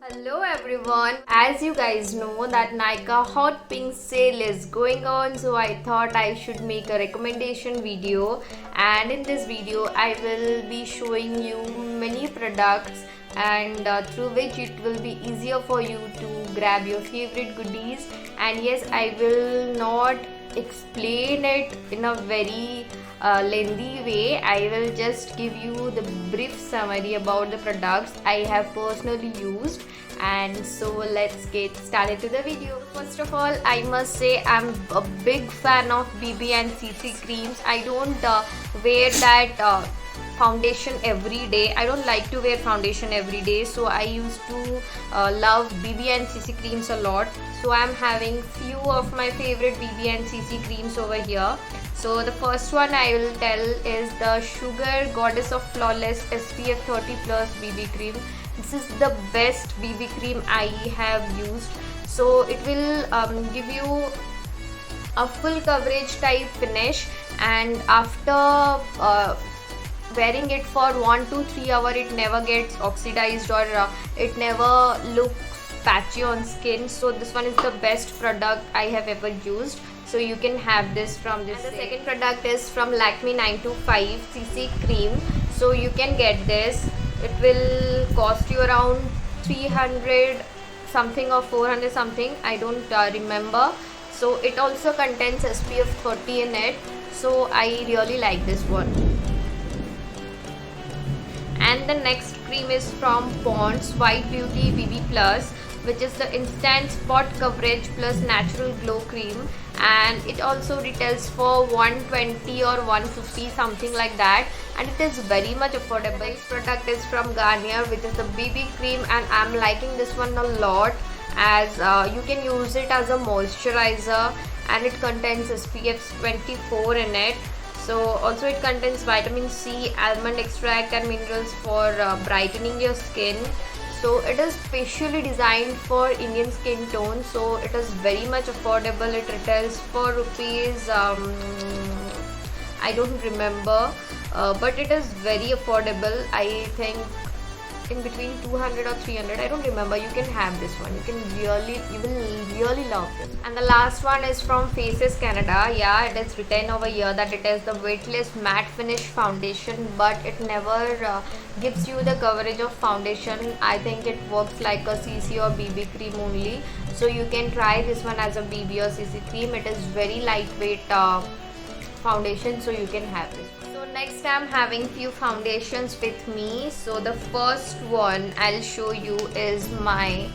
Hello everyone. As you guys know that Nykaa Hot Pink sale is going on, so I thought I should make a recommendation video, and in this video I will be showing you many products and through which it will be easier for you to grab your favorite goodies. And yes, I will not explain it in a very lengthy way. I will just give you the brief summary about the products I have personally used. And so let's get started to the video. First of all, I must say I'm a big fan of BB and CC creams. I don't wear that foundation every day. I don't like to wear foundation every day, so I used to love BB and CC creams a lot. So I'm having few of my favorite BB and CC creams over here. So the first one I will tell is the Sugar Goddess of Flawless SPF 30 Plus BB cream. This is the best BB cream I have used. So it will give you a full coverage type finish, and after wearing it for 1 to 3 hours, it never gets oxidized or it never looks patchy on skin. So this one is the best product I have ever used. So you can have this from this. And the second product is from Lakme 925 CC cream. So you can get this. It will cost you around 300 something or 400 something. I don't remember. So it also contains SPF 30 in it. So I really like this one. And the next cream is from Pond's White Beauty BB Plus, which is the instant spot coverage plus natural glow cream, and it also retails for 120 or 150 something like that, and it is very much affordable. This product is from Garnier, which is the BB cream, and I'm liking this one a lot as you can use it as a moisturizer, and it contains SPF 24 in it. So also it contains vitamin C, almond extract and minerals for brightening your skin. So it is specially designed for Indian skin tone. So it is very much affordable. It retails for rupees I don't remember, but it is very affordable. I think in between 200 or 300, I don't remember. You can have this one. You will really love this. And the last one is from Faces Canada. Yeah, it is written over here that it is the weightless matte finish foundation, but it never gives you the coverage of foundation. I think it works like a CC or BB cream only. So you can try this one as a BB or CC cream. It is very lightweight foundation, so you can have this. So next I'm having few foundations with me. So the first one I'll show you is my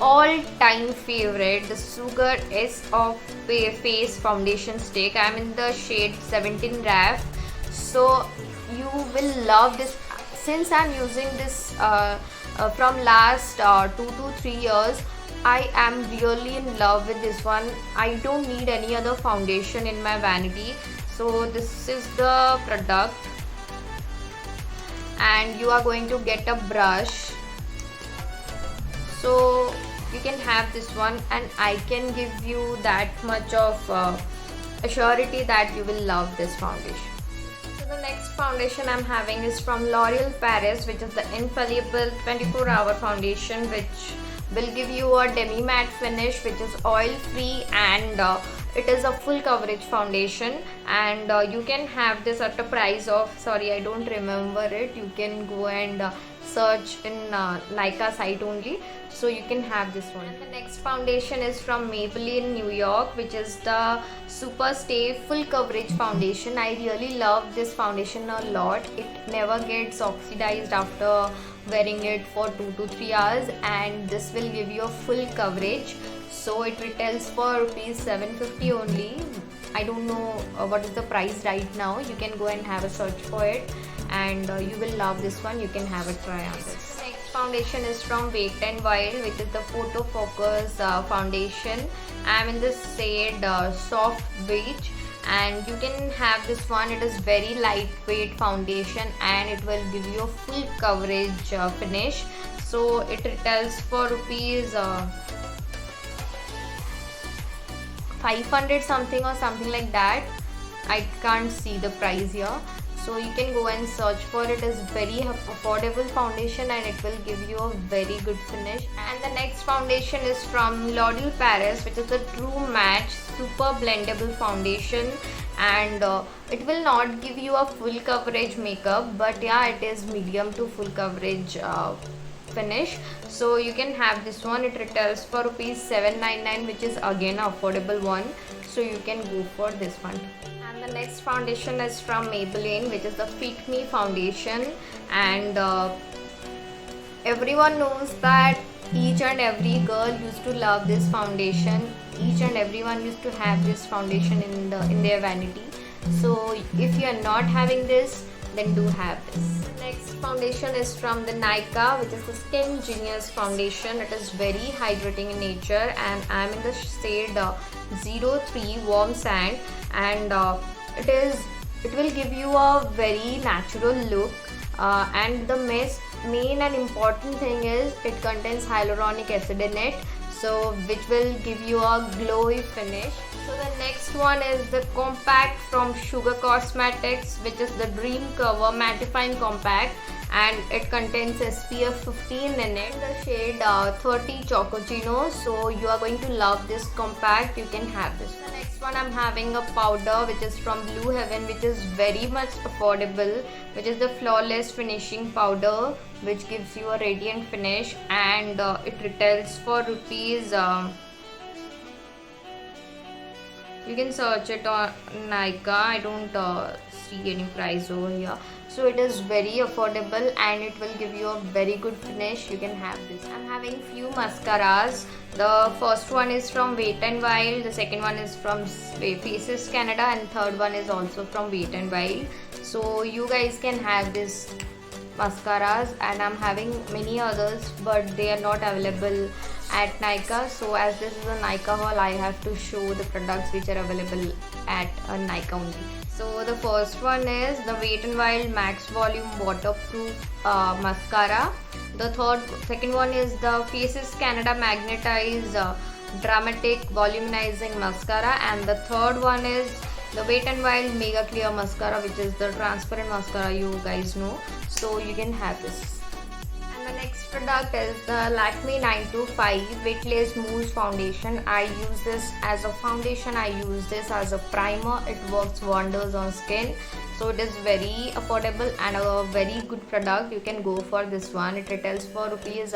all-time favorite, the Sugar S of Face foundation stick. I'm in the shade 17 RAF. So you will love this. Since I'm using this from last 2 to 3 years, I am really in love with this one. I don't need any other foundation in my vanity. So this is the product, and you are going to get a brush. So you can have this one, and I can give you that much of assurity that you will love this foundation. So the next foundation I'm having is from L'Oreal Paris, which is the infallible 24-hour foundation, which will give you a demi matte finish, which is oil free, and it is a full coverage foundation. And you can have this at a price of, sorry, I don't remember it. You can go and search in Nykaa site only. So you can have this one. And the next foundation is from Maybelline New York, which is the Super Stay Full Coverage Foundation. I really love this foundation a lot. It never gets oxidized after wearing it for 2 to 3 hours, and this will give you a full coverage. So it retails for rupees 750 only. I don't know what is the price right now. You can go and have a search for it, and you will love this one. You can have a try on this. Next foundation is from Wet n Wild, which is the Photo Focus foundation. I'm in this shade Soft Beige, and you can have this one. It is very lightweight foundation, and it will give you a full coverage finish. So it retails for rupees 500 something or something like that. I can't see the price here. so you can go and search for it. Is very affordable foundation and it will give you a very good finish. And the next foundation is from L'Oreal Paris, which is the True Match Super Blendable Foundation, and it will not give you a full coverage makeup, but yeah, it is medium to full coverage finish. So you can have this one. It retails for rupees 799, which is again an affordable one, so you can go for this one. And the next foundation is from Maybelline, which is the Fit Me foundation, and everyone knows that each and every girl used to love this foundation. Each and everyone used to have this foundation in their vanity. So if you are not having this, then do have this. Next foundation is from the Nykaa, which is the Skin Genius foundation. It is very hydrating in nature, and I am in the shade 03 Warm Sand, and it will give you a very natural look, and the main and important thing is it contains hyaluronic acid in it, so which will give you a glowy finish. So the next one is the compact from Sugar Cosmetics, which is the Dream Cover Mattifying Compact, and it contains SPF 15 in it, the shade 30 Chococino. So you are going to love this compact. You can have this. The next one, I'm having a powder which is from Blue Heaven, which is very much affordable, which is the Flawless Finishing Powder, which gives you a radiant finish, and it retails for rupees you can search it on Nykaa. I don't see any price over here. So it is very affordable and it will give you a very good finish. You can have this. I'm having few mascaras. The first one is from Wet n Wild, the second one is from Faces Canada, and third one is also from Wet n Wild. So you guys can have this mascaras, and I'm having many others, but they are not available at Nykaa. So as this is a Nykaa haul, I have to show the products which are available at a Nykaa only. So the first one is the Wet n Wild Max Volume Waterproof Mascara. The second one is the Faces Canada Magnetize Dramatic Volumizing Mascara, and the third one is the Wet n Wild Mega Clear Mascara, which is the transparent mascara you guys know. So you can have this. And the next product is the Lakme 925 Weightless Mousse Foundation. I use this as a foundation. I use this as a primer. It works wonders on skin. So it is very affordable and a very good product. You can go for this one. It retails for rupees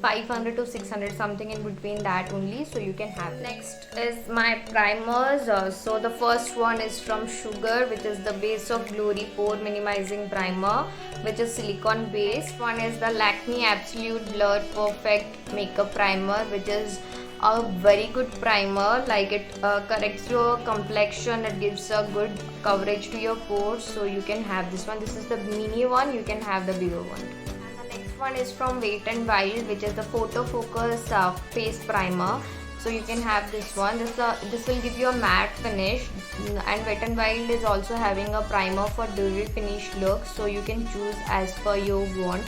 500 to 600, something in between that only. So you can have. Next is my primers. So the first one is from Sugar, which is the Base of Glory Pore Minimizing Primer, which is silicone based. One is the Lakme Absolute Blur Perfect Makeup Primer, which is a very good primer. Like it corrects your complexion, it gives a good coverage to your pores. So you can have this one. This is the mini one. You can have the bigger one. And the next one is from Wet n Wild, which is the Photo Focus Face Primer. So you can have this one. This will give you a matte finish, and Wet n Wild is also having a primer for dewy finish look. So you can choose as per your want.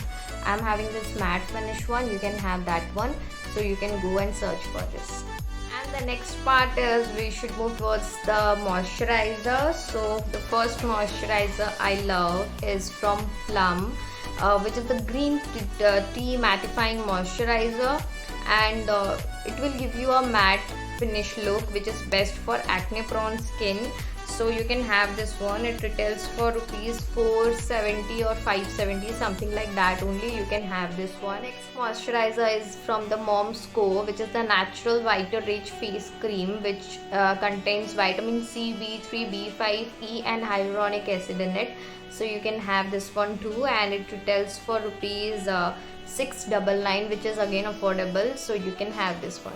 I'm having this matte finish one. You can have that one. So you can go and search for this. And the next part is we should move towards the moisturizer. So the first moisturizer I love is from Plum, which is the Green Tea Mattifying Moisturizer, and it will give you a matte finish look, which is best for acne prone skin. So you can have this one. It retails for rupees 470 or 570, something like that only. You can have this one. Next moisturizer is from the Mom's Co, which is the Natural Whiter Rich Face Cream, which contains vitamin C, B3, B5, E and hyaluronic acid in it. So you can have this one too, and it retails for rupees 699, which is again affordable. So you can have this one.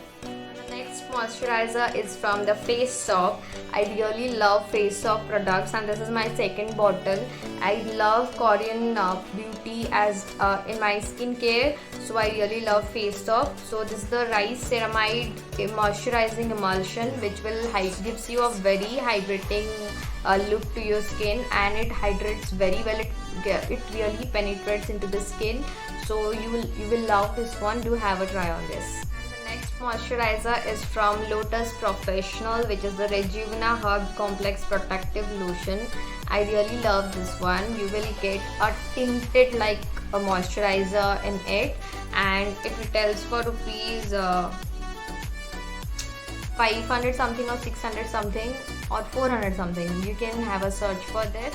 Next moisturizer is from the Face Soap. I really love Face Soap products, and this is my second bottle. I love Korean beauty as in my skincare, so I really love Face Soap. So this is the Rice Ceramide Moisturizing Emulsion, which will gives you a very hydrating look to your skin, and it hydrates very well. It really penetrates into the skin, so you will love this one. Do have a try on this. And the next Moisturizer is from Lotus Professional, which is the Rejuvena Herb Complex Protective Lotion. I really love this one. You will get a tinted like a moisturizer in it, and it retails for rupees 500 something or 600 something or 400 something. You can have a search for this.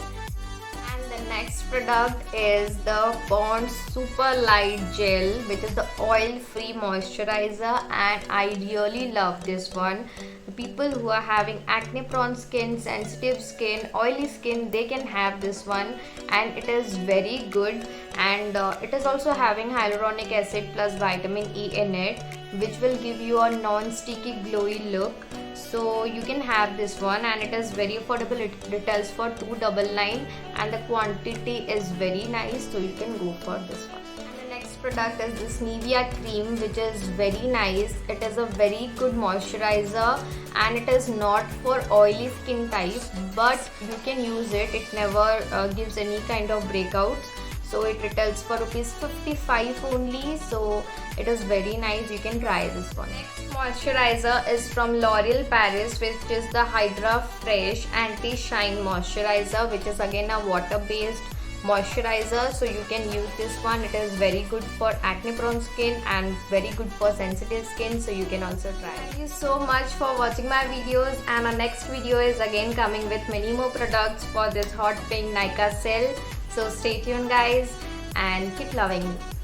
And the next product is the Pond's Super Light Gel, which is the oil-free moisturizer, and I really love this one. The people who are having acne-prone skin, sensitive skin, oily skin, they can have this one, and it is very good. And it is also having hyaluronic acid plus vitamin E in it, which will give you a non-sticky glowy look. So you can have this one, and it is very affordable. It retails for $299 and the quantity is very nice, so you can go for this one. And the next product is this Nivea cream, which is very nice. It is a very good moisturizer and it is not for oily skin type, but you can use it. It never gives any kind of breakouts. So it retails for rupees 55 only, so it is very nice. You can try this one. Next moisturizer is from L'Oreal Paris, which is the Hydra Fresh Anti-Shine Moisturizer, which is again a water-based moisturizer. So you can use this one. It is very good for acne-prone skin and very good for sensitive skin, so you can also try. Thank you so much for watching my videos, and our next video is again coming with many more products for this hot pink Nykaa sale. So stay tuned guys and keep loving me.